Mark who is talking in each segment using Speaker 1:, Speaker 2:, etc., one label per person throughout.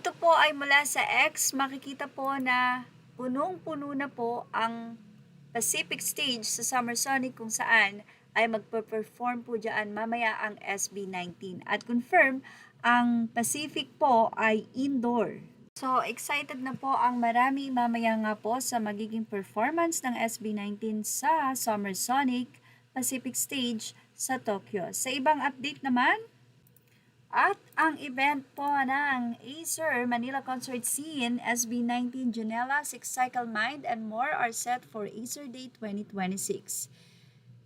Speaker 1: Ito po ay mula sa X. Makikita po na punong-puno na po ang Pacific Stage sa Summer Sonic kung saan ay magpe-perform po dyan mamaya ang SB19. At confirm, ang Pacific po ay indoor. So, excited na po ang marami mamaya nga po sa magiging performance ng SB19 sa Summer Sonic Pacific Stage sa Tokyo. Sa ibang update naman, at ang event po ng Acer Manila Concert Scene, SB19 Janela, Six Cycle Mind, and more are set for Acer Day 2026.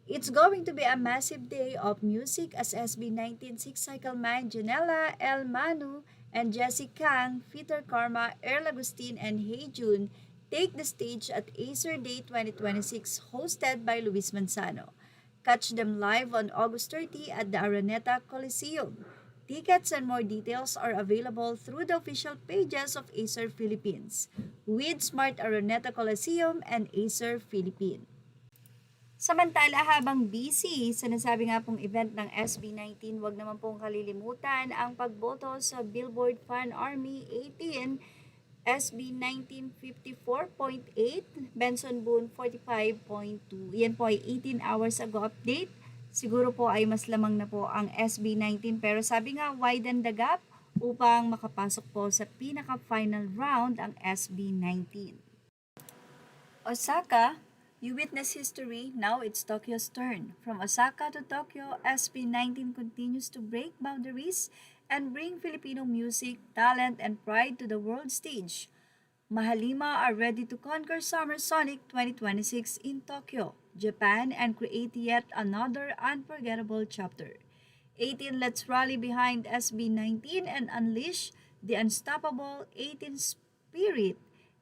Speaker 1: It's going to be a massive day of music as SB19 Six Cycle Mind, Janela, El Manu, and Jessie Kang, Peter Karma, Earl Agustin, and Hey Jun take the stage at Acer Day 2026 hosted by Luis Manzano. Catch them live on August 30 at the Araneta Coliseum. Tickets and more details are available through the official pages of Acer Philippines with Smart Araneta Coliseum and Acer Philippines. Samantala, habang busy sa nasabi nga pong event ng SB19, wag naman pong kalilimutan ang pagboto sa Billboard Fan Army 18, SB19 54.8, Benson Boone 45.2. Yan po ay 18 hours ago update. Siguro po ay mas lamang na po ang SB19 pero sabi nga widen the gap upang makapasok po sa pinaka-final round ang SB19. Osaka, you witness history, now it's Tokyo's turn. From Osaka to Tokyo, SB19 continues to break boundaries and bring Filipino music, talent, and pride to the world stage. Mahalima are ready to conquer Summer Sonic 2026 in Tokyo, Japan, and create yet another unforgettable chapter. 18, let's rally behind SB19 and unleash the unstoppable 18 spirit.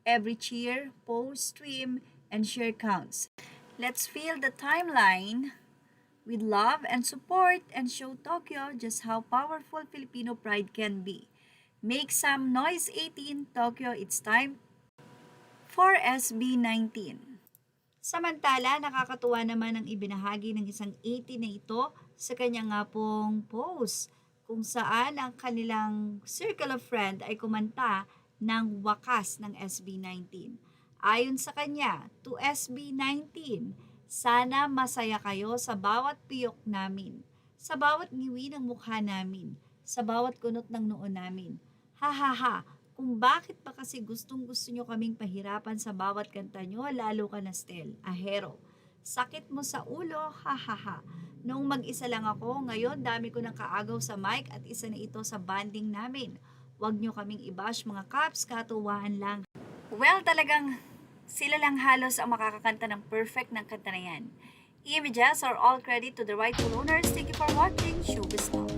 Speaker 1: Every cheer, post, stream, and share counts. Let's fill the timeline with love and support and show Tokyo just how powerful Filipino pride can be. Make some noise 18, Tokyo, it's time for SB19. Samantala, nakakatuwa naman ang ibinahagi ng isang 18 na ito sa kanya nga pong post kung saan ang kanilang circle of friend ay kumanta ng wakas ng SB19. Ayon sa kanya, to SB19, sana masaya kayo sa bawat piyok namin, sa bawat ngiwi ng mukha namin, sa bawat kunot ng noo namin. Ha ha ha, kung bakit ba kasi gustong-gusto nyo kaming pahirapan sa bawat kanta nyo, lalo ka na Stel, ahero. Sakit mo sa ulo, ha ha ha. Noong mag-isa lang ako, ngayon dami ko ng kaagaw sa mic at isa na ito sa banding namin. Huwag nyo kaming i-bash mga kaps, katuwaan lang. Well, talagang sila lang halos ang makakakanta ng perfect ng kanta na yan. Images are all credit to the rightful owners. Thank you for watching Showbiz Now.